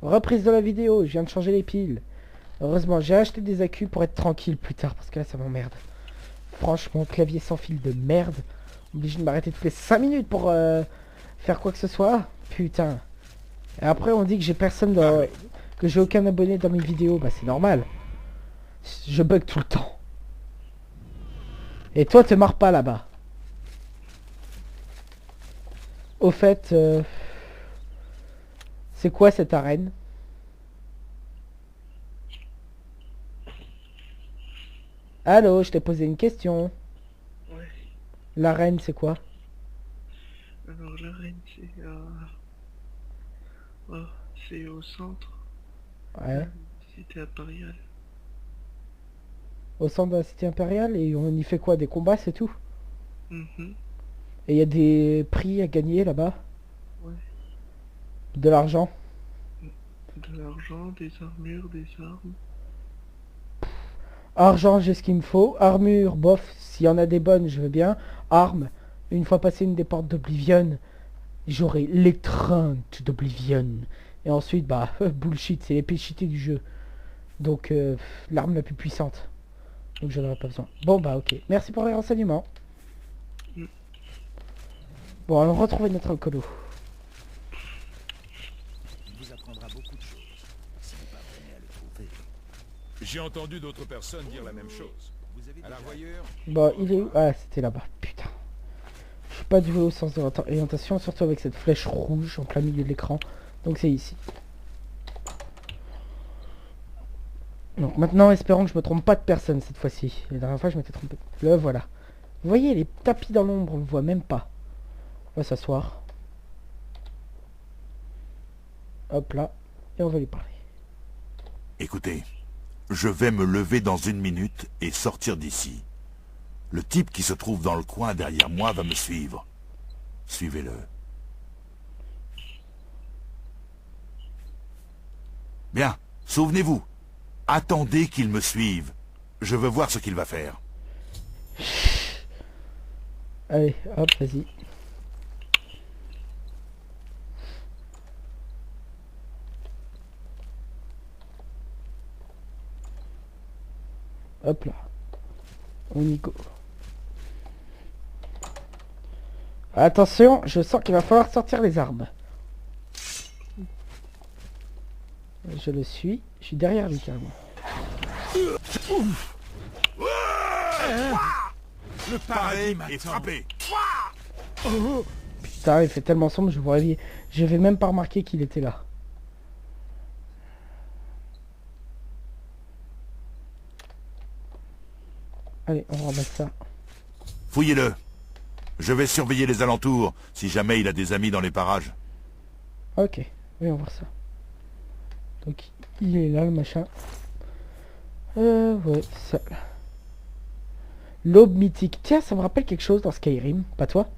Reprise de la vidéo, je viens de changer les piles. Heureusement, j'ai acheté des accus pour être tranquille plus tard, parce que là, ça m'emmerde. Franchement, clavier sans fil de merde. Obligé de m'arrêter toutes les 5 minutes pour faire quoi que ce soit. Putain. Et après, on dit que j'ai personne dans... que j'ai aucun abonné dans mes vidéos. Bah, c'est normal. Je bug tout le temps. Et toi, te marre pas là-bas. Au fait, c'est quoi cette arène? Allô, je t'ai posé une question. Ouais, L'arène, c'est quoi? alors l'arène oh, c'est au centre, Ouais. cité impériale. Au centre de la cité impériale, et on y fait quoi? Des combats, c'est tout? Mhm, Et il y a des prix à gagner là-bas? ouais, De l'argent? de l'argent, des armures, des armes. Argent, j'ai ce qu'il me faut. Armure, bof, s'il y en a des bonnes, je veux bien. Armes, une fois passé une des portes d'Oblivion, j'aurai l'étreinte d'Oblivion. Et ensuite, bah, bullshit, c'est l'épée cheatée du jeu. Donc, l'arme la plus puissante. Donc, j'en aurai pas besoin. Bon, bah, ok. Merci pour les renseignements. Mm. Bon, allons retrouver notre alcoolo. Il vous apprendra beaucoup de choses si vous parvenez à le trouver. J'ai entendu d'autres personnes dire la même chose. Vous avez À la déjà voyeur, Bah, il est où? Ah, c'était là-bas. Putain. Je suis pas doué au sens de l'orientation, surtout avec cette flèche rouge en plein milieu de l'écran. Donc, c'est ici. Donc maintenant, espérons que je me trompe pas de personne cette fois-ci. La dernière fois, je m'étais trompé. Le voilà. Vous voyez, les tapis dans l'ombre, on le voit même pas. On va s'asseoir. Hop là. Et on va lui parler. Écoutez, je vais me lever dans 1 minute et sortir d'ici. Le type qui se trouve dans le coin derrière moi va me suivre. Suivez-le. Bien, souvenez-vous. Attendez qu'il me suive. Je veux voir ce qu'il va faire. Allez, hop, vas-y. Hop là. On y go. Attention, je sens qu'il va falloir sortir les armes. Je le suis. Je suis derrière lui carrément. Le pareil et frappé. Putain, il fait tellement sombre, je vais même pas remarquer qu'il était là. Allez, on ramasse ça. Fouillez-le. Je vais surveiller les alentours, si jamais il a des amis dans les parages. Ok, voyons voir ça. Donc, il est là, le machin. Ouais, ça. L'aube mythique. Tiens, ça me rappelle quelque chose dans Skyrim, pas toi?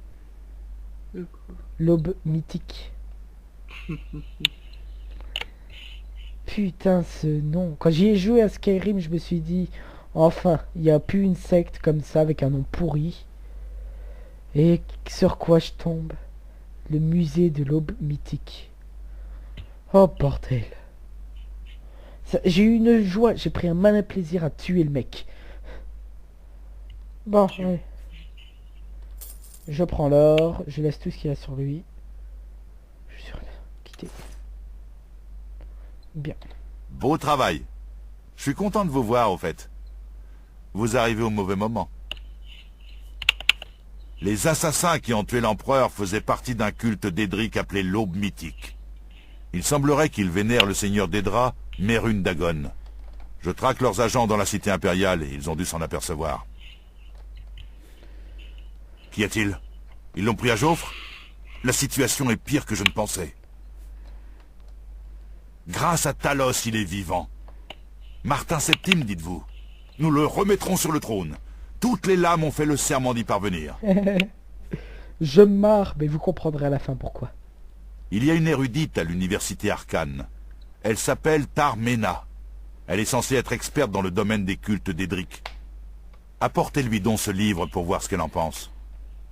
De quoi? L'aube mythique. Putain, ce nom. Quand j'y ai joué à Skyrim, je me suis dit, enfin, il n'y a plus une secte comme ça avec un nom pourri. Et sur quoi je tombe? Le musée de l'aube mythique. Oh bordel. J'ai eu une joie, j'ai pris un malin plaisir à tuer le mec. Bon, ouais. Je prends l'or, je laisse tout ce qu'il y a sur lui. Je suis quitté. Bien. Beau travail. Je suis content de vous voir, au fait. Vous arrivez au mauvais moment. Les assassins qui ont tué l'empereur faisaient partie d'un culte d'Édric appelé l'Aube Mythique. Il semblerait qu'ils vénèrent le seigneur d'Edra, Mérune Dagon. Je traque leurs agents dans la cité impériale et ils ont dû s'en apercevoir. Qu'y a-t-il? Ils l'ont pris à Joffre? La situation est pire que je ne pensais. Grâce à Talos, il est vivant. Martin Septime, dites-vous. Nous le remettrons sur le trône. Toutes les lames ont fait le serment d'y parvenir. Je me marre, mais vous comprendrez à la fin pourquoi. Il y a une érudite à l'université Arcane. Elle s'appelle Tarmena. Elle est censée être experte dans le domaine des cultes d'Édric. Apportez-lui donc ce livre pour voir ce qu'elle en pense.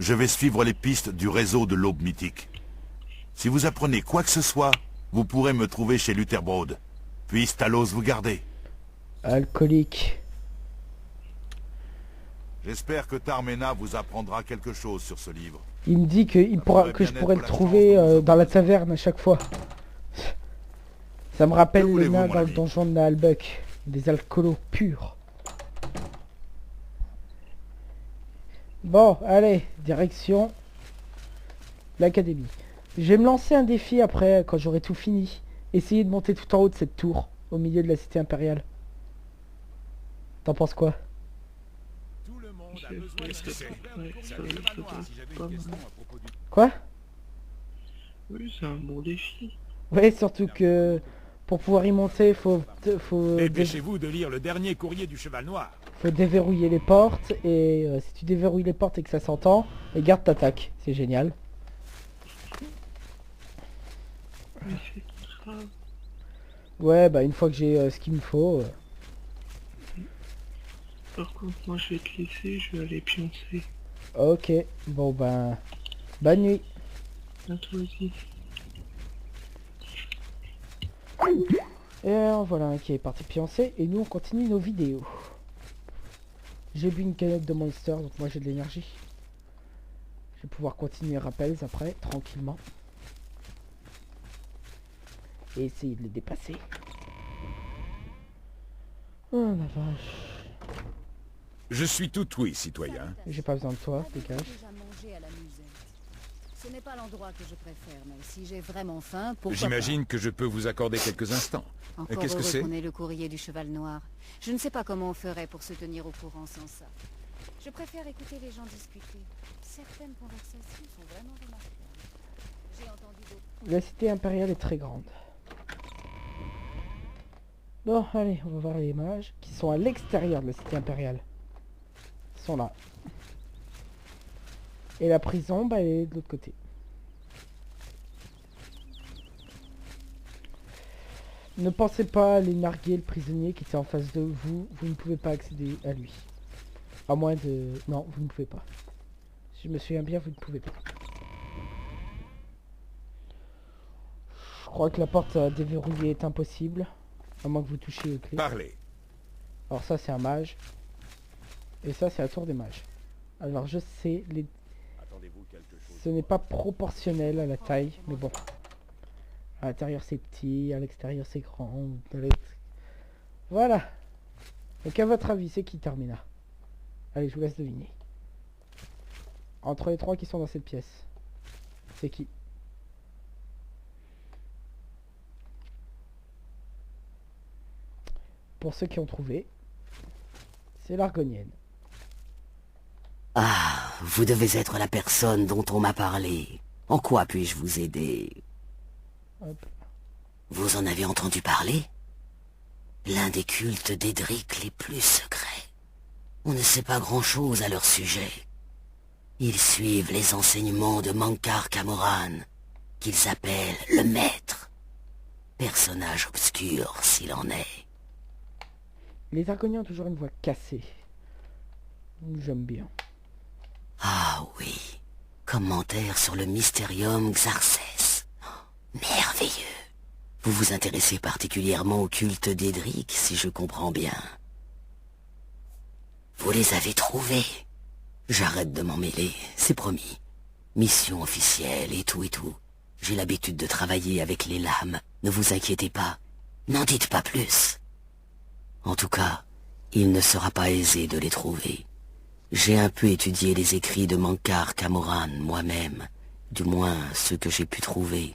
Je vais suivre les pistes du réseau de l'Aube Mythique. Si vous apprenez quoi que ce soit, vous pourrez me trouver chez Lutherbrod. Puisse Talos vous garder. Alcoolique. J'espère que Tarmena vous apprendra quelque chose sur ce livre. Il me dit que, que je pourrais le trouver dans la taverne à chaque fois. Ça me rappelle les nains dans le donjon de Naalbuck. Des alcoolos purs. Bon, allez, direction l'académie. Je vais me lancer un défi après, quand j'aurai tout fini. Essayer de monter tout en haut de cette tour, au milieu de la cité impériale. T'en penses quoi? Tout le monde a C'est- besoin ouais, d'un c'est- expert ouais, du courrier ça- du ça cheval doit noir. être Si j'avais pas une question mal. à propos du... Quoi? Oui, c'est un bon défi. Ouais, surtout que pour pouvoir y monter, faut Dépêchez-vous de lire le dernier courrier du cheval noir. déverrouiller les portes. Et si tu déverrouilles les portes et que ça s'entend, les gardes t'attaquent. C'est génial. Mais c'est grave. Ouais, bah une fois que j'ai ce qu'il me faut... Par contre, moi je vais te laisser, je vais aller pioncer. Ok, bon ben... Bonne nuit. À toi aussi. Et voilà un qui est parti pioncer. Et nous on continue nos vidéos. J'ai bu une canette de Monster, donc moi j'ai de l'énergie. Je vais pouvoir continuer rappels après, tranquillement. Et essayer de les dépasser. Oh la vache. Je suis tout oui, citoyen. J'ai pas besoin de toi, Avez-vous dégage. déjà mangé à la musette? Ce n'est pas l'endroit que je préfère, mais si j'ai vraiment faim, pourquoi J'imagine que je peux vous accorder quelques instants. pas. Encore qu'est-ce que heureux c'est? qu'on ait le courrier du cheval noir. Je ne sais pas comment on ferait pour se tenir au courant sans ça. Je préfère écouter les gens discuter. Certaines conversations sont vraiment remarquables. J'ai entendu d'autres. La cité impériale est très grande. Bon, allez, on va voir les mages qui sont à l'extérieur de la cité impériale. Ils sont là. Et la prison, bah, elle est de l'autre côté. Ne pensez pas à les narguer le prisonnier qui était en face de vous. Vous ne pouvez pas accéder à lui. À moins de... Non, vous ne pouvez pas. Si je me souviens bien, vous ne pouvez pas. Je crois que la porte à déverrouiller est impossible. À moins que vous touchiez aux clés. Parlez. Alors ça c'est un mage. Et ça c'est la tour des mages. Alors je sais, Attendez-vous quelque chose. ce n'est pas proportionnel à la taille, mais bon. À l'intérieur c'est petit, à l'extérieur c'est grand. Voilà. Donc à votre avis, c'est qui Termina? Allez, je vous laisse deviner. Entre les trois qui sont dans cette pièce, c'est qui? Pour ceux qui ont trouvé, c'est l'Argonienne. Ah, vous devez être la personne dont on m'a parlé. En quoi puis-je vous aider? Hop. Vous en avez entendu parler? L'un des cultes d'Edric les plus secrets. On ne sait pas grand-chose à leur sujet. Ils suivent les enseignements de Mankar Camoran, qu'ils appellent le Maître. Personnage obscur s'il en est. Les Argoniens ont toujours une voix cassée. J'aime bien. Ah oui, commentaire sur le Mysterium Xarxes. Oh, merveilleux. Vous vous intéressez particulièrement au culte d'Edric, si je comprends bien. Vous les avez trouvés. J'arrête de m'en mêler, c'est promis. Mission officielle et tout et tout. J'ai l'habitude de travailler avec les lames, ne vous inquiétez pas. N'en dites pas plus. En tout cas, il ne sera pas aisé de les trouver. J'ai un peu étudié les écrits de Mankar Camoran moi-même, du moins ceux que j'ai pu trouver.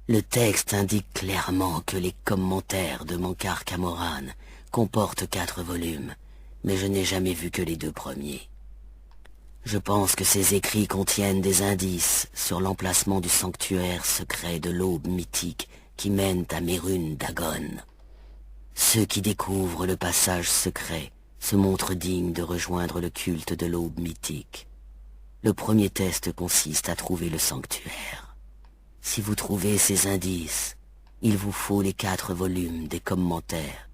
Le texte indique clairement que les commentaires de Mankar Camoran comportent 4 volumes, mais je n'ai jamais vu que les 2 premiers. Je pense que ces écrits contiennent des indices sur l'emplacement du sanctuaire secret de l'aube mythique qui mène à Mérune Dagon. Ceux qui découvrent le passage secret se montrent dignes de rejoindre le culte de l'aube mythique. Le premier test consiste à trouver le sanctuaire. Si vous trouvez ces indices, il vous faut les 4 volumes des commentaires.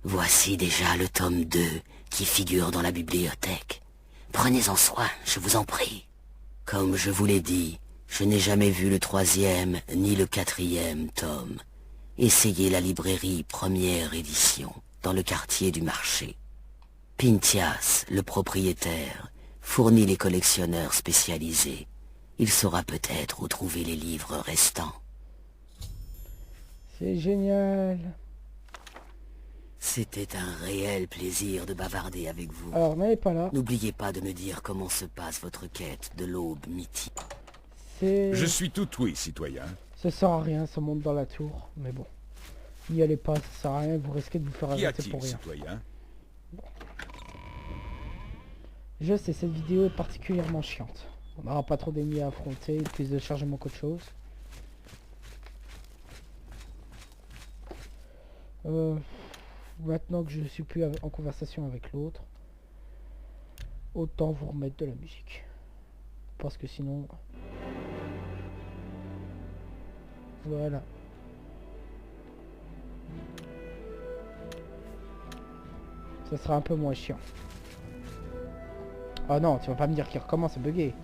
Voici déjà le tome 2 qui figure dans la bibliothèque. Prenez-en soin, je vous en prie. Comme je vous l'ai dit, Je n'ai jamais vu le 3e ni le 4e tome. Essayez la librairie première édition, dans le quartier du marché. Pintias, le propriétaire, fournit les collectionneurs spécialisés. Il saura peut-être où trouver les livres restants. C'est génial. C'était un réel plaisir de bavarder avec vous. Alors, n'allez pas là. N'oubliez pas de me dire comment se passe votre quête de l'aube mythique. C'est... Je suis tout oui, citoyen. Ça sert à rien, ça monte dans la tour. Mais bon. N'y allez pas, ça sert à rien. Vous risquez de vous faire Qu'y arrêter a-t-il, pour rien. citoyen? Je sais, cette vidéo est particulièrement chiante. On n'aura pas trop d'ennemis à affronter, plus de chargement qu'autre chose. Maintenant que je suis plus en conversation avec l'autre, autant vous remettre de la musique. Parce que sinon... Voilà. Ça sera un peu moins chiant. Oh non, tu vas pas me dire qu'il recommence à bugger.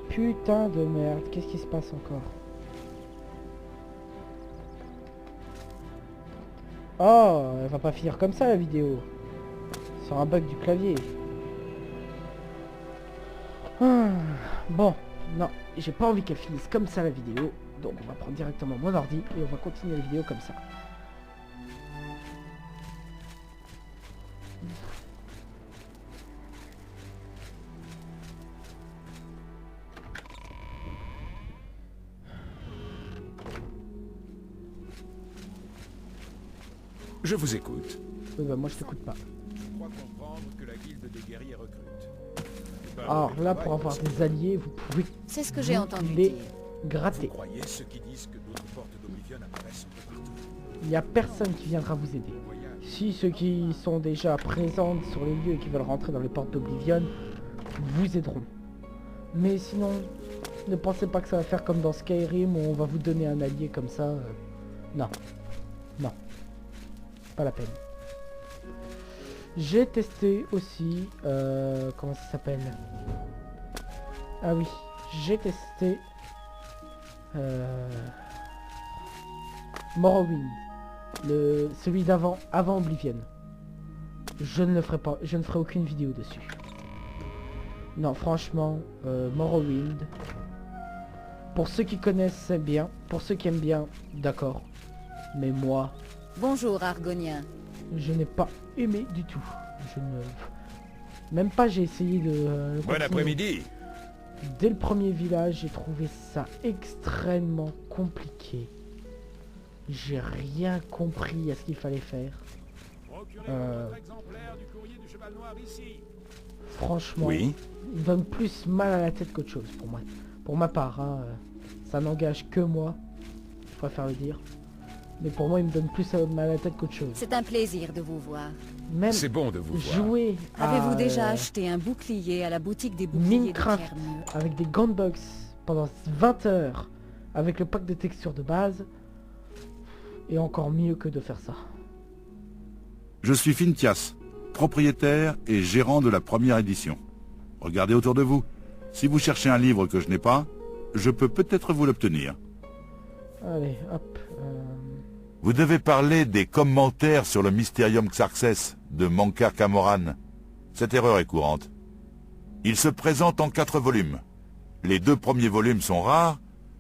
Putain de merde, qu'est-ce qui se passe encore? Oh, elle va pas finir comme ça la vidéo. Sur un bug du clavier. Bon, non, j'ai pas envie qu'elle finisse comme ça la vidéo. Donc on va prendre directement mon ordi et on va continuer la vidéo comme ça. Je vous écoute. Oui, bah moi je t'écoute pas. Je crois comprendre que la guilde des guerriers recrute. Alors là, pour avoir des alliés, vous pouvez C'est ce que j'ai entendu les dire. Vous gratter. croyez ceux qui disent que d'autres portes d'Oblivion apparaissent un peu partout? Il n'y a personne qui viendra vous aider. Si ceux qui sont déjà présents sur les lieux et qui veulent rentrer dans les portes d'Oblivion vous aideront. Mais sinon, ne pensez pas que ça va faire comme dans Skyrim où on va vous donner un allié comme ça. Non. Non. Pas la peine. J'ai testé aussi... comment ça s'appelle? Ah oui. J'ai testé... Morrowind. Celui d'avant, avant Oblivion. Je ne le ferai pas, je ne ferai aucune vidéo dessus. Non, franchement, Morrowind. Pour ceux qui connaissent, c'est bien. Pour ceux qui aiment bien, d'accord. Mais moi, Bonjour, Argonien. je n'ai pas aimé du tout. Je ne... Même pas, j'ai essayé de... Bon continuer. après-midi. Dès le premier village, j'ai trouvé ça extrêmement compliqué. J'ai rien compris à ce qu'il fallait faire. Franchement, Oui. il donne plus mal à la tête qu'autre chose pour moi. Pour ma part, hein, ça n'engage que moi. Je préfère le dire. Mais pour moi, il me donne plus mal à la tête qu'autre chose. C'est un plaisir de vous voir. Même C'est bon de vous voir. jouer à Avez-vous déjà acheté un bouclier à la boutique des boucliers Minecraft de Kermure? avec des gunbox pendant 20 heures avec le pack de textures de base est encore mieux que de faire ça. Je suis Fintias, propriétaire et gérant de la première édition. Regardez autour de vous. Si vous cherchez un livre que je n'ai pas, je peux peut-être vous l'obtenir. Allez, hop. Vous devez parler des commentaires sur le Mysterium Xarxes de Mankar Camoran. Cette erreur est courante. Il se présente en 4 volumes. Les 2 premiers volumes sont rares,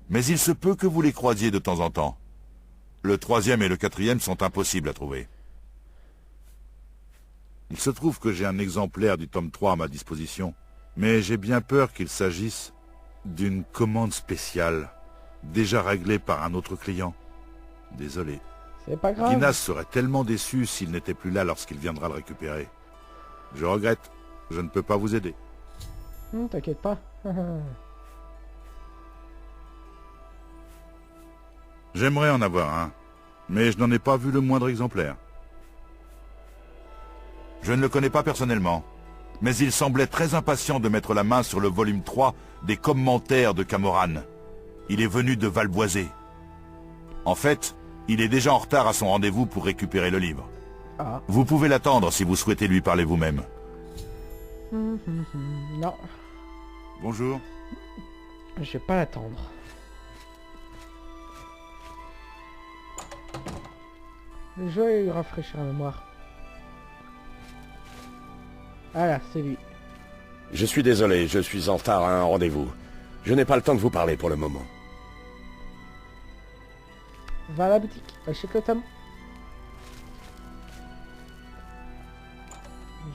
mais il se peut que vous les croisiez de temps en temps. Le 3e et le 4e sont impossibles à trouver. Il se trouve que j'ai un exemplaire du tome 3 à ma disposition, mais j'ai bien peur qu'il s'agisse d'une commande spéciale, déjà réglée par un autre client. Désolé. C'est pas grave. Guinness serait tellement déçu s'il n'était plus là lorsqu'il viendra le récupérer. Je regrette, je ne peux pas vous aider. T'inquiète pas. J'aimerais en avoir un, mais je n'en ai pas vu le moindre exemplaire. Je ne le connais pas personnellement, mais il semblait très impatient de mettre la main sur le volume 3 des commentaires de Camoran. Il est venu de Valboisé. En fait, il est déjà en retard à son rendez-vous pour récupérer le livre. Ah. Vous pouvez l'attendre si vous souhaitez lui parler vous-même. Non, Bonjour. je vais pas l'attendre. Le jeu va lui rafraîchir la mémoire. Voilà, c'est lui. Je suis désolé, je suis en retard à un rendez-vous. Je n'ai pas le temps de vous parler pour le moment. Va à la boutique, achète le tome.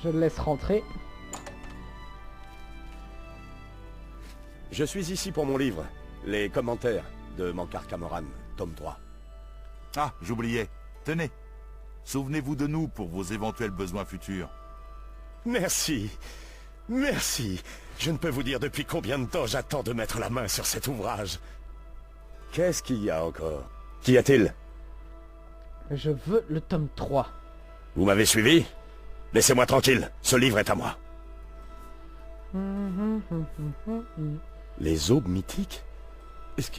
Je le laisse rentrer. Je suis ici pour mon livre, Les commentaires de Mankar Camoran, tome 3. Ah, j'oubliais. Tenez. Souvenez-vous de nous pour vos éventuels besoins futurs. Merci. Merci. Je ne peux vous dire depuis combien de temps j'attends de mettre la main sur cet ouvrage. Qu'est-ce qu'il y a encore? Qu'y a-t-il? Je veux le tome 3. Vous m'avez suivi? Laissez-moi tranquille, ce livre est à moi. Les aubes mythiques? Est-ce que...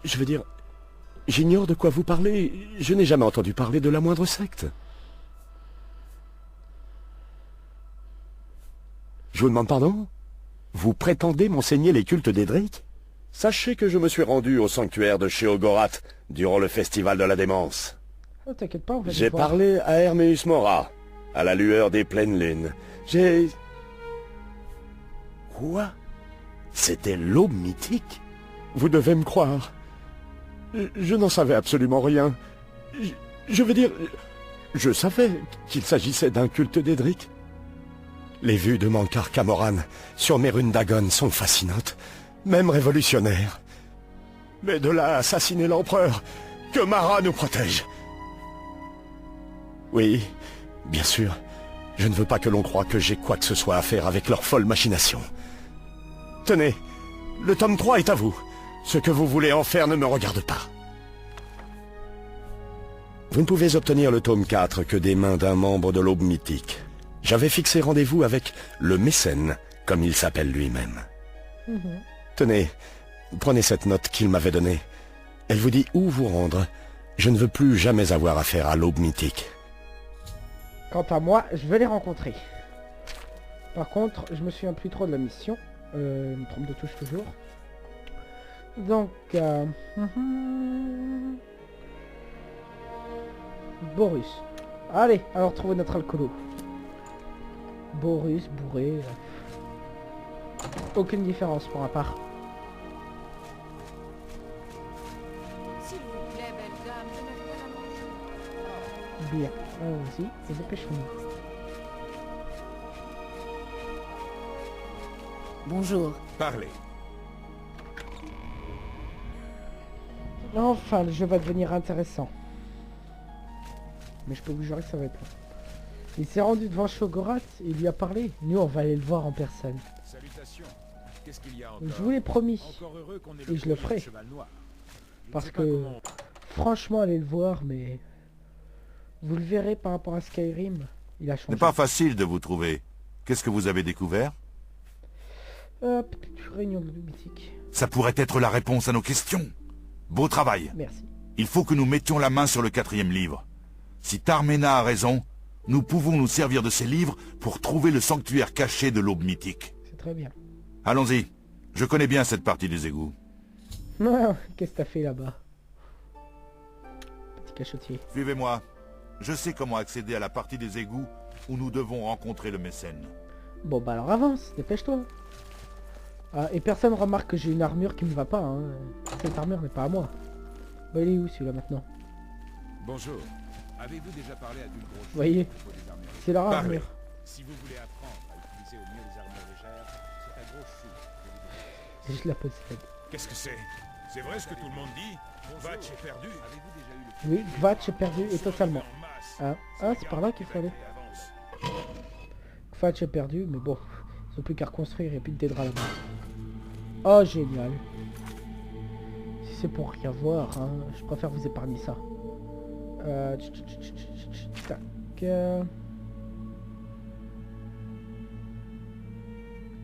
Je veux dire... J'ignore de quoi vous parlez. Je n'ai jamais entendu parler de la moindre secte. Je vous demande pardon? Vous prétendez m'enseigner les cultes d'Edric? Sachez que je me suis rendu au sanctuaire de Sheogorath durant le festival de la démence. Oh, t'inquiète pas, on va J'ai les voir. parlé à Herméus Mora, à la lueur des pleines lunes. J'ai... Quoi? C'était l'aube mythique? Vous devez me croire. Je n'en savais absolument rien. Je veux dire... Je savais qu'il s'agissait d'un culte d'Edric. Les vues de Mankar Camoran sur Mérune Dagon sont fascinantes, même révolutionnaires. Mais de là à assassiner l'empereur, que Mara nous protège. Oui, bien sûr, je ne veux pas que l'on croie que j'ai quoi que ce soit à faire avec leur folle machination. Tenez, le tome 3 est à vous. Ce que vous voulez en faire ne me regarde pas. Vous ne pouvez obtenir le tome 4 que des mains d'un membre de l'aube mythique. J'avais fixé rendez-vous avec le mécène, comme il s'appelle lui-même. Tenez, prenez cette note qu'il m'avait donnée. Elle vous dit où vous rendre. Je ne veux plus jamais avoir affaire à l'aube mythique. Quant à moi, je vais les rencontrer. Par contre, je me souviens plus trop de la mission. Je me trompe de touche toujours. Donc, Borus. Allez, alors trouvez notre alcoolo. Borus, bourré. Aucune différence pour ma part. S'il vous plaît, belle dame, je n'ai rien à manger. Bien. Allons-y, et dépêchons-nous. Bonjour. Parlez. Enfin, le jeu va devenir intéressant. Mais je peux vous jurer que ça va être long. Il s'est rendu devant Shogorath, il lui a parlé. Nous, on va aller le voir en personne. Salutations. Qu'est-ce qu'il y a encore? Je vous l'ai promis. Encore heureux qu'on ait Et je le ferai. cheval noir. Je ne Parce sais pas que, comment- franchement, allez le voir, mais... Vous le verrez par rapport à Skyrim. Il a Ce changé. n'est pas facile de vous trouver. Qu'est-ce que vous avez découvert? Réunion de mythique. Ça pourrait être la réponse à nos questions. Beau travail. Merci. Il faut que nous mettions la main sur le 4e livre. Si Tarmena a raison, nous pouvons nous servir de ces livres pour trouver le sanctuaire caché de l'aube mythique. C'est très bien. Allons-y. Je connais bien cette partie des égouts. Qu'est-ce que t'as fait là-bas? Petit cachotier. Suivez-moi. Je sais comment accéder à la partie des égouts où nous devons rencontrer le mécène. Bon bah alors avance, dépêche-toi. Ah, et personne remarque que j'ai une armure qui me va pas, hein. Cette armure n'est pas à moi. Bah il est où celui-là maintenant? Bonjour. Avez-vous déjà parlé à Dulgros? Vous voyez, c'est leur Parlez. armure. Si vous voulez apprendre à utiliser au mieux les armures légères, c'est un gros chou que vous devez. C'est juste la possède. Qu'est-ce que c'est? C'est vrai ce que tout le monde dit? Vatch est perdu. Avez-vous déjà eu le Oui, Kvatch est perdu et totalement. en masse? Ah, c'est par là qu'il faut aller. Kvatch est perdu, mais bon. Ils ont plus qu'à reconstruire, il n'y a plus de Dédra là-bas. Oh, génial. Si c'est pour rien voir, hein, je préfère vous épargner ça. Tac.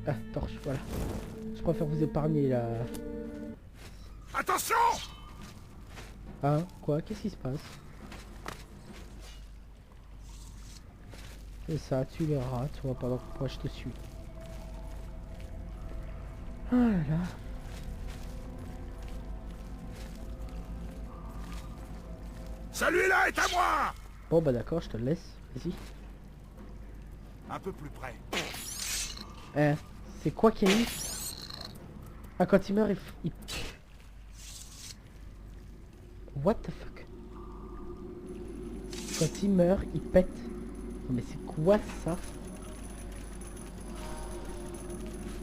Ah, torche, voilà. Je préfère vous épargner la... Attention! Hein? Quoi? Qu'est-ce qui se passe? C'est ça, tu les rates, on va pas pourquoi je te suis. Oh là là. Celui-là est à moi! Bon bah d'accord, je te le laisse. Vas-y. Un peu plus près. C'est quoi qui est mis? Ah, quand il meurt, il... What the fuck? Quand il meurt, il pète. Mais c'est quoi ça?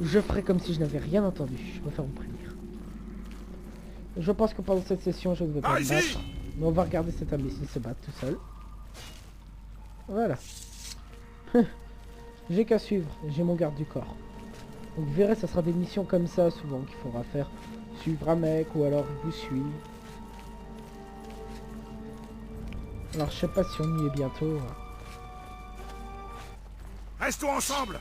Je ferai comme si je n'avais rien entendu. Je préfère vous prévenir. Je pense que pendant cette session, je ne vais pas me battre. Mais on va regarder cet imbécile se battre tout seul. Voilà. J'ai qu'à suivre. J'ai mon garde du corps. Donc vous verrez, ça sera des missions comme ça souvent qu'il faudra faire. Suivre un mec ou alors il vous suit. Alors je sais pas si on y est bientôt. Restons ensemble!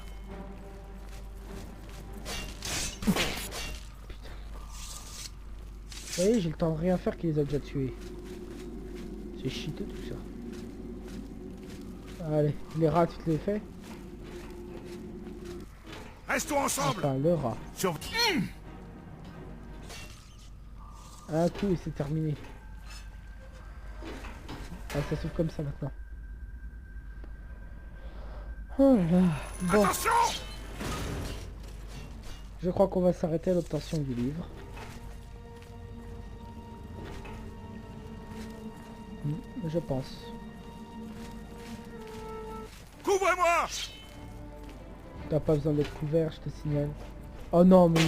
Vous voyez, j'ai le temps de rien faire qu'il les a déjà tués. C'est cheaté tout ça. Allez, les rats, tu te les fais? Restons ensemble! Enfin, le rat. Sur... Un coup et c'est terminé. Ah, ça s'ouvre comme ça maintenant. Oh là. Bon, Attention! je crois qu'on va s'arrêter à l'obtention du livre. Je pense. Couvrez-moi! T'as pas besoin d'être couvert, je te signale. Oh non, mais...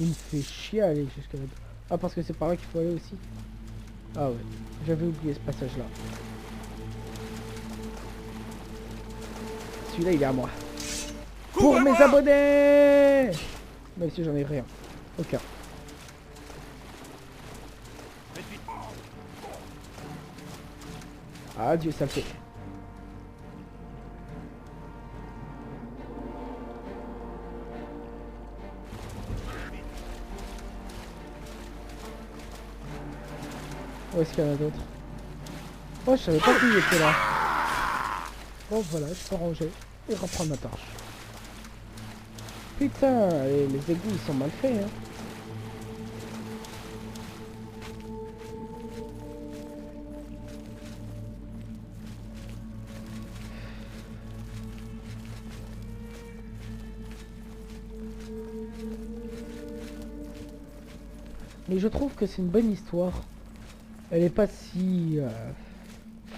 Il me fait chier à aller jusqu'à là. Ah, parce que c'est par là qu'il faut aller aussi. Ah ouais, j'avais oublié ce passage-là. Celui-là, il est à moi. Pour mes abonnés! Même si j'en ai rien. Aucun. Ah, Dieu, ça le fait. Où est-ce qu'il y en a d'autres? Oh, je savais pas qu'il était là. Bon, voilà, je peux ranger et reprendre ma tâche. Putain, les égouts, ils sont mal faits, hein. Mais je trouve que c'est une bonne histoire. Elle est pas si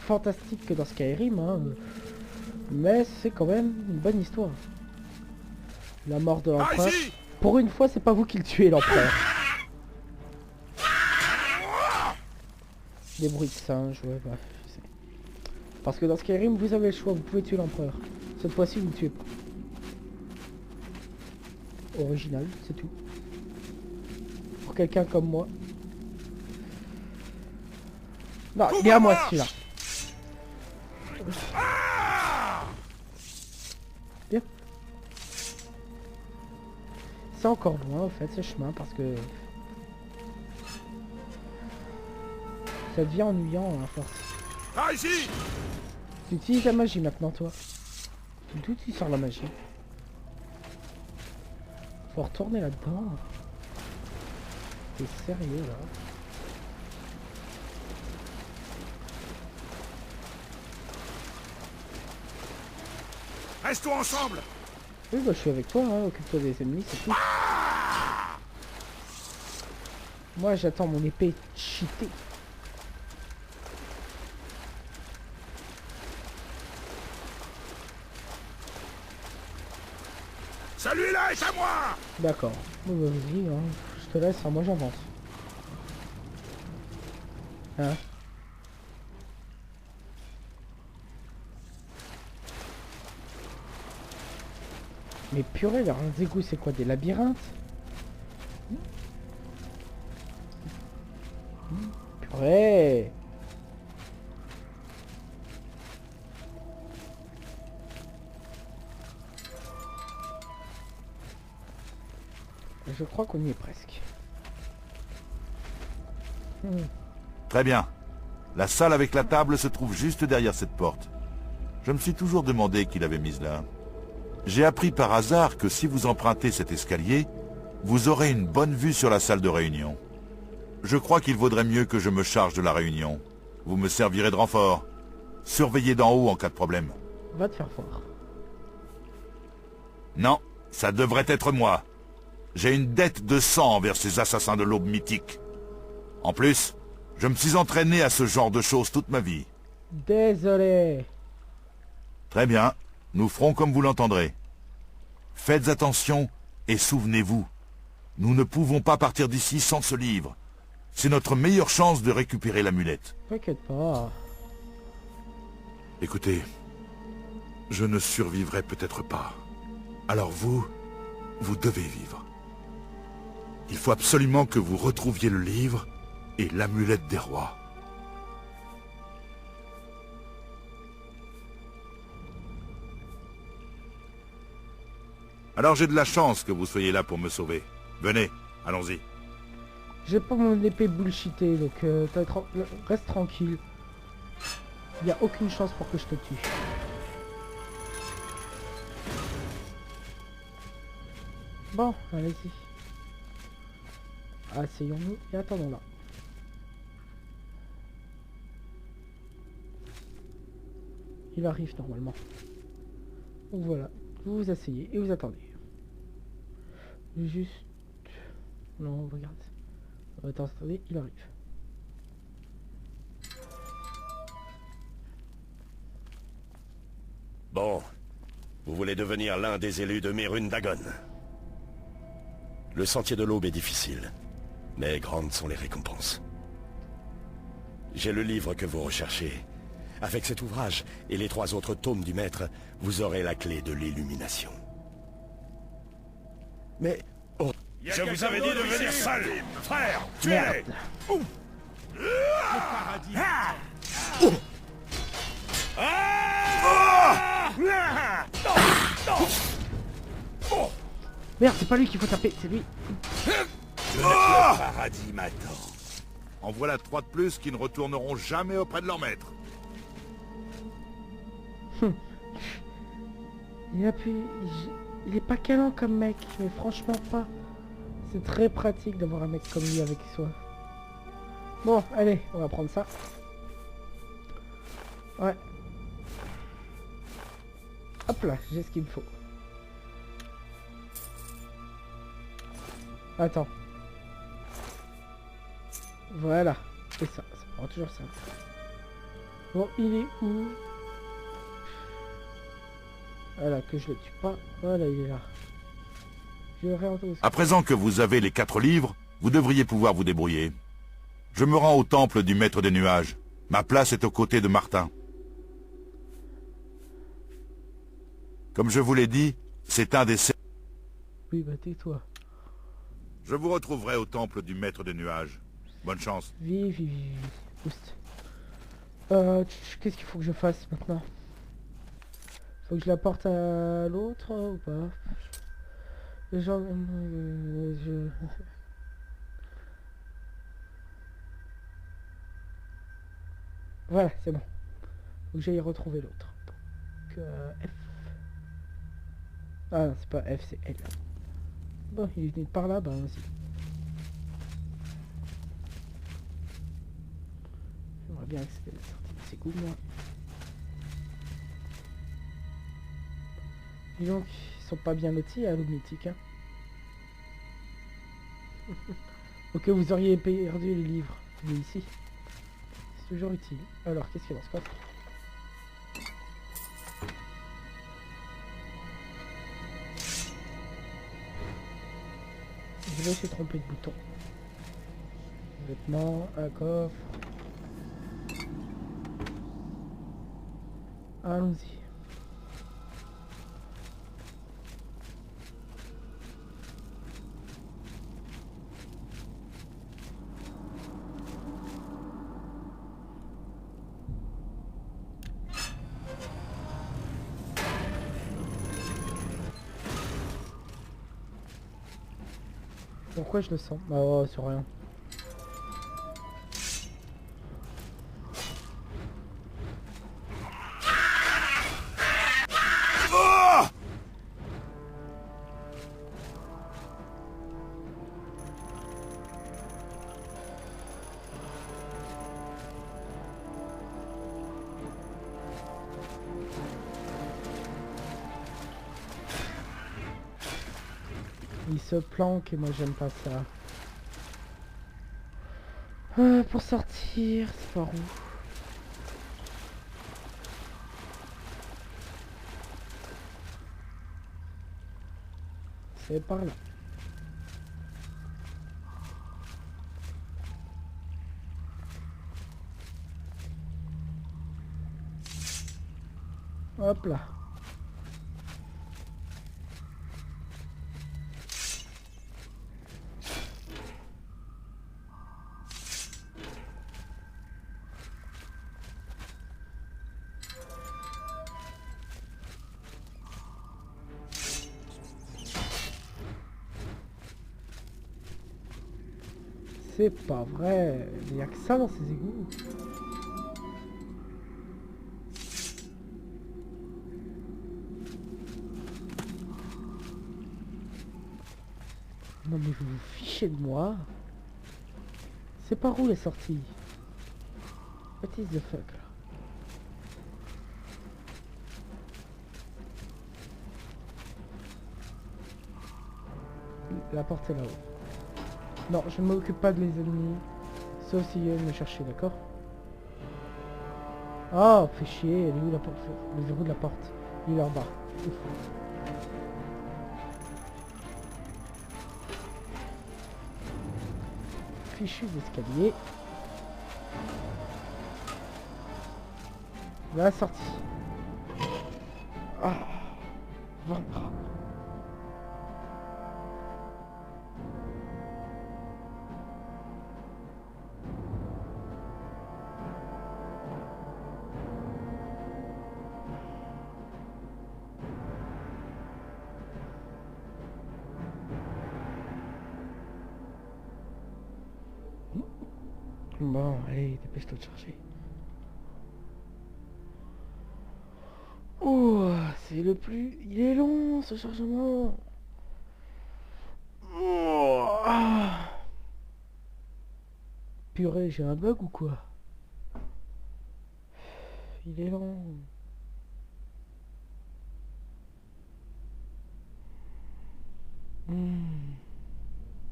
fantastique que dans Skyrim, hein, mais c'est quand même une bonne histoire. La mort de l'empereur. Pour une fois, c'est pas vous qui le tuez, l'empereur. Des bruits de singes, ouais, bah, je sais. Parce que dans Skyrim, vous avez le choix, vous pouvez tuer l'empereur. Cette fois-ci, vous ne le tuez pas. Original, c'est tout. Pour quelqu'un comme moi. Non, il est à moi celui-là. Bien. C'est encore loin, en fait, ce chemin, parce que... ça devient ennuyant, à force. Ah, ici! Tu utilises la magie maintenant, toi. D'où tu sors la magie? Faut retourner là-dedans. T'es sérieux, là? Restons ensemble! Oui, bah je suis avec toi, hein. Occupe-toi des ennemis, c'est tout. Moi, j'attends mon épée cheatée. Celui-là est à moi! D'accord. Bon, bah, vas-y, hein. Je te laisse, hein. Moi j'avance. Hein? Mais purée, leurs égouts, c'est quoi, des labyrinthes? Purée! Je crois qu'on y est presque. Très bien. La salle avec la table se trouve juste derrière cette porte. Je me suis toujours demandé qui l'avait mise là. J'ai appris par hasard que si vous empruntez cet escalier, vous aurez une bonne vue sur la salle de réunion. Je crois qu'il vaudrait mieux que je me charge de la réunion. Vous me servirez de renfort. Surveillez d'en haut en cas de problème. Va te faire voir. Non, ça devrait être moi. J'ai une dette de sang envers ces assassins de l'aube mythique. En plus, je me suis entraîné à ce genre de choses toute ma vie. Désolé. Très bien, nous ferons comme vous l'entendrez. Faites attention et souvenez-vous, nous ne pouvons pas partir d'ici sans ce livre. C'est notre meilleure chance de récupérer l'amulette. T'inquiète pas. Écoutez, je ne survivrai peut-être pas. Alors vous devez vivre. Il faut absolument que vous retrouviez le livre et l'amulette des rois. Alors j'ai de la chance que vous soyez là pour me sauver. Venez, allons-y. J'ai pas mon épée bullshitée, donc reste tranquille. Il n'y a aucune chance pour que je te tue. Bon, allez-y. Asseyons-nous et attendons là. Il arrive normalement. Donc voilà, vous vous asseyez et vous attendez. Juste... Non, regarde. Attendez, il arrive. Bon, vous voulez devenir l'un des élus de Mérune Dagon. Le sentier de l'aube est difficile, mais grandes sont les récompenses. J'ai le livre que vous recherchez. Avec cet ouvrage et les 3 autres tomes du maître, vous aurez la clé de l'illumination. Mais... oh, je vous avais dit de venir seul, frère. Tuez-les. Merde, c'est pas lui qu'il faut taper, c'est lui. Le paradis m'attend. En voilà 3 de plus qui ne retourneront jamais auprès de leur maître. Il est pas calant comme mec, mais franchement pas. C'est très pratique d'avoir un mec comme lui avec soi. Bon, allez, on va prendre ça. Ouais. Hop là, j'ai ce qu'il me faut. Attends. Voilà. Et ça prend toujours ça. Bon, il est où? Voilà, que je le tue pas. Voilà, il est là. Je réentends. À présent que vous avez les 4 livres, vous devriez pouvoir vous débrouiller. Je me rends au temple du maître des nuages. Ma place est aux côtés de Martin. Comme je vous l'ai dit, c'est un des... Oui, bah tais-toi. Je vous retrouverai au temple du maître des nuages. Bonne chance. Vive. Boost. Qu'est-ce qu'il faut que je fasse maintenant? Faut que je la porte à l'autre ou pas? Genre... Voilà, c'est bon. Faut que j'aille retrouver l'autre. Donc, F. Ah non, c'est pas F, c'est L. Bon, il est venu par là, bah aussi. J'aimerais bien que c'était la sortie de ces coups, moi. Dis donc, ils sont pas bien lotis à l'aube mythique, hein. Ok, vous auriez perdu les livres. Mais ici, c'est toujours utile. Alors, qu'est-ce qu'il en se passe? Je me suis trompé de bouton. Vêtements, un coffre. Allons-y. Pourquoi je le sens? Bah oh, sur rien. Il se planque et moi j'aime pas ça. Pour sortir, c'est par où? C'est par là. Hop là. C'est pas vrai, il n'y a que ça dans ces égouts. Non mais vous vous fichez de moi. C'est par où les sorties? What is the fuck là? La porte est là-haut. Non, je ne m'occupe pas de les ennemis. Sauf s'ils viennent me chercher, d'accord? Oh, fait chier, elle est où la porte? Le verrou de la porte. Il est en bas. Ouf. Fichu d'escalier. La sortie. Ah. Ventre. Bon, allez, dépêche-toi de charger. Oh, c'est le plus... Il est long, ce chargement. Oh, ah. Purée, j'ai un bug ou quoi? Il est long.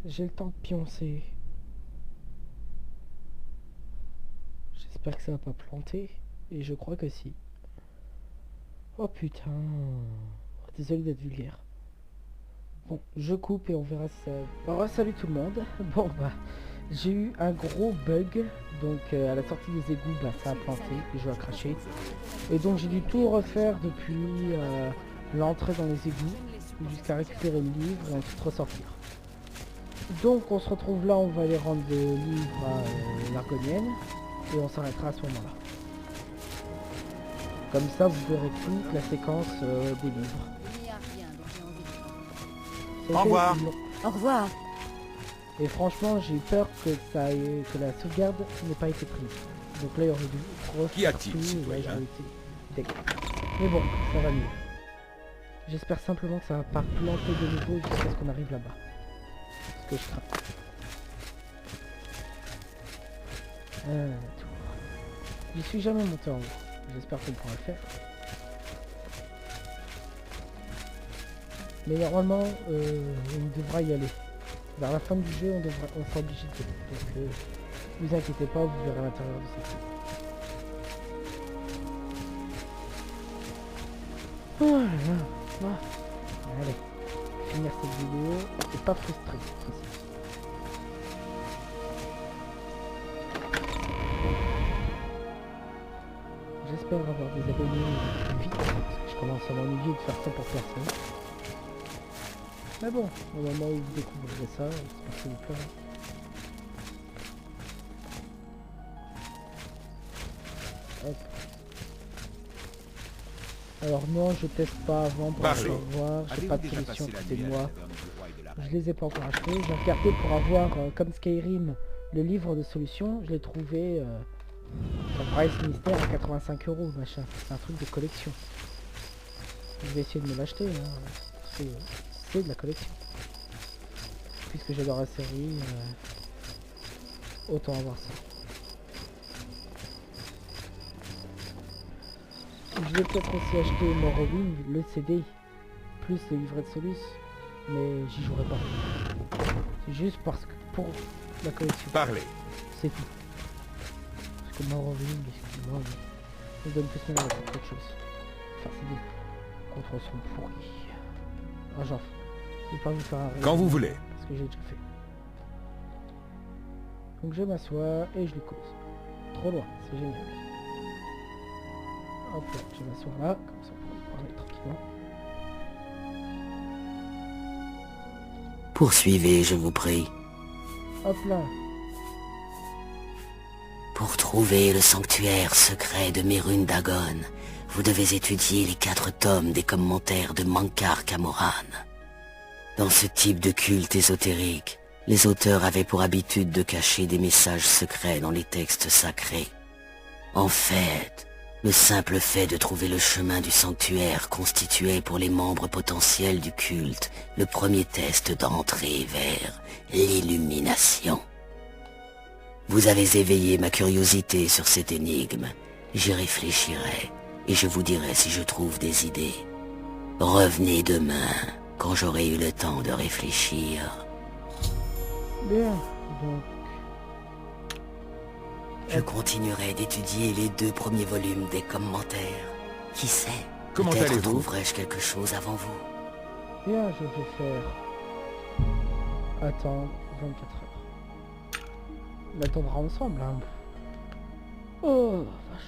J'ai le temps de pioncer. J'espère que ça va pas planter. Et je crois que si. Oh putain. Désolé d'être vulgaire. Bon, je coupe et on verra ça. Bon, salut tout le monde. Bon, bah, j'ai eu un gros bug. Donc, à la sortie des égouts, bah, ça a planté. Le jeu a craché. Et donc, j'ai dû tout refaire depuis l'entrée dans les égouts. Jusqu'à récupérer le livre et ensuite ressortir. Donc, on se retrouve là. On va aller rendre le livre à l'Argonienne. Et on s'arrêtera à ce moment-là. Comme ça, vous verrez toute la séquence des livres. Il n'y a rien dont j'ai envie de parler. Au revoir. Au revoir. Et franchement, j'ai eu peur que que la sauvegarde n'ait pas été prise. Donc là, il aurait dû Qu'y a-t-il, tout, et là, citoyen j'aurais été dégueu. Mais bon, ça va mieux. J'espère simplement que ça va pas planter de nouveau jusqu'à ce qu'on arrive là-bas. Ce que je crains. Tout. J'y suis jamais monté en haut. J'espère qu'on pourra le faire. Mais normalement, on devra y aller. Vers la fin du jeu, on sera obligé de y aller. Donc, ne vous inquiétez pas, vous verrez à l'intérieur de cette truc. Oh là là. Ah. Allez, finir cette vidéo et pas frustré. Aussi. J'espère avoir des abonnés vite, parce que je commence à m'ennuyer de faire ça pour personne. Mais bon, au moment où vous découvrirez ça, j'espère que ça vous plaira. Hop. Alors non, je teste pas avant pour Parfait. voir, j'ai Avez-vous pas de déjà solution passé la côté nuit de à la moi. taverne du roi et de la Je reine? les ai pas encore achetés. J'ai regardé pour avoir, comme Skyrim, le livre de solutions. Je l'ai trouvé sur Price Mystère à 85 €, machin. C'est un truc de collection. Je vais essayer de me l'acheter. Hein. C'est de la collection. Puisque j'adore la série, autant avoir ça. Je vais peut-être aussi acheter Morrowind, le CD, plus le livret de solutions. mais j'y jouerai pas. C'est juste parce que pour la collection. Parlez. C'est tout. Parce que Morrowind, excusez-moi, mais ça donne plus mal avec autre chose. Enfin, c'est des contrôles sont pourris. Ah, j'en fais. Je vais pas vous faire un Quand vous voulez. parce que j'ai déjà fait. Donc je m'assois et je lui cause. Trop loin, c'est génial. Hop là, je m'assois là, comme ça on pourra parler tranquillement. Poursuivez, je vous prie. Hop là. Pour trouver le sanctuaire secret de Mérune Dagon, vous devez étudier les 4 tomes des commentaires de Mankar Camoran. Dans ce type de culte ésotérique, les auteurs avaient pour habitude de cacher des messages secrets dans les textes sacrés. En fait, le simple fait de trouver le chemin du sanctuaire constituait pour les membres potentiels du culte le premier test d'entrée vers l'illumination. Vous avez éveillé ma curiosité sur cette énigme. J'y réfléchirai et je vous dirai si je trouve des idées. Revenez demain, quand j'aurai eu le temps de réfléchir. Bien, donc. Je continuerai d'étudier les 2 premiers volumes des commentaires. Qui sait, Comment peut-être allez-vous? trouverai-je quelque chose avant vous. Bien, je vais faire. Attends, 24 heures. On attendra ensemble, hein. Oh, vache.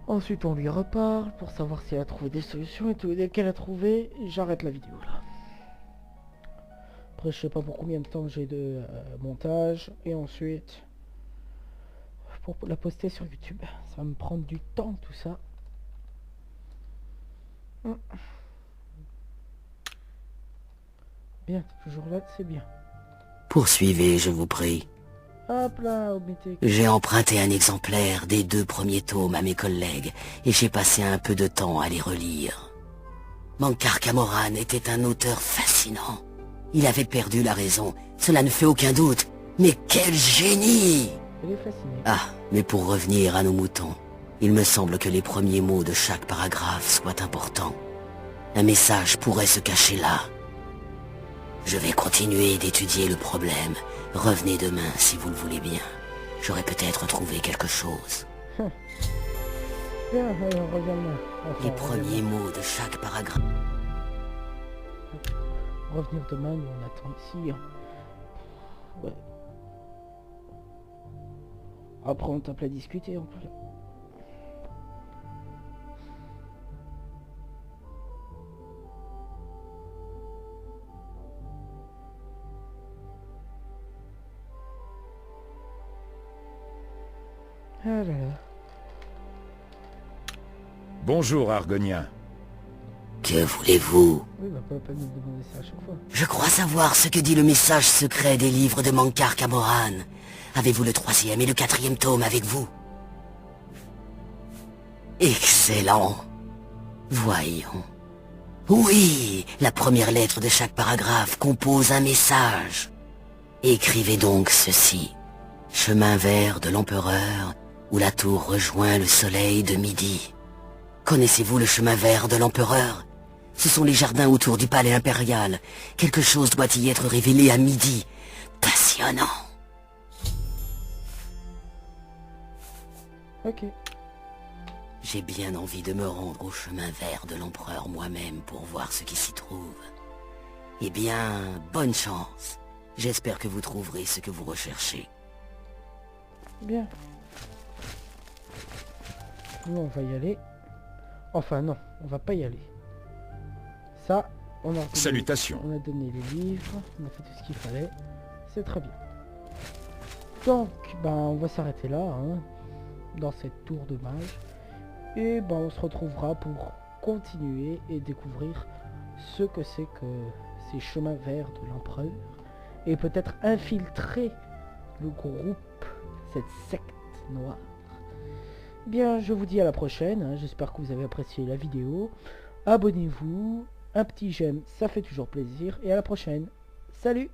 Ensuite, on lui reparle pour savoir si elle a trouvé des solutions et tout. Dès qu'elle a trouvé, j'arrête la vidéo là. Après, je sais pas pour combien de temps j'ai de montage. Et ensuite, pour la poster sur YouTube. Ça va me prendre du temps, tout ça. Bien, t'es toujours là, c'est bien. Poursuivez, je vous prie. Hop là, au BT. J'ai emprunté un exemplaire des 2 premiers tomes à mes collègues et j'ai passé un peu de temps à les relire. Mankar Camoran était un auteur fascinant. Il avait perdu la raison, cela ne fait aucun doute. Mais quel génie! Elle est fascinée. Ah, mais pour revenir à nos moutons, il me semble que les premiers mots de chaque paragraphe soient importants. Un message pourrait se cacher là. Je vais continuer d'étudier le problème. Revenez demain si vous le voulez bien. J'aurai peut-être trouvé quelque chose. Bien, allez, reviens-moi. Enfin, Les premiers mots de chaque paragraphe. revenir demain, nous on attend ici. Hein. Ouais. Après on tape à discuter en plus. Ah là là. Bonjour, Argonien. Que voulez-vous? Oui, bah pas nous demander ça à chaque fois. Je crois savoir ce que dit le message secret des livres de Mankar Camoran. Avez-vous le 3e et le 4e tome avec vous? Excellent. Voyons. Oui, la première lettre de chaque paragraphe compose un message. Écrivez donc ceci. Chemin vert de l'empereur, où la tour rejoint le soleil de midi. Connaissez-vous le chemin vert de l'empereur? Ce sont les jardins autour du palais impérial. Quelque chose doit y être révélé à midi. Passionnant. Ok. J'ai bien envie de me rendre au chemin vert de l'empereur moi-même pour voir ce qui s'y trouve. Eh bien, bonne chance. J'espère que vous trouverez ce que vous recherchez. Bien. Nous on va y aller. Enfin non, on va pas y aller. Ça, on a donné, Salutations. on a donné les livres, on a fait tout ce qu'il fallait. C'est très bien. Donc, ben on va s'arrêter là, hein, dans cette tour de mage. Et ben on se retrouvera pour continuer et découvrir ce que c'est que ces chemins verts de l'empereur. Et peut-être infiltrer le groupe, cette secte noire. Bien, je vous dis à la prochaine, hein. J'espère que vous avez apprécié la vidéo. Abonnez-vous, un petit j'aime, ça fait toujours plaisir. Et à la prochaine. Salut!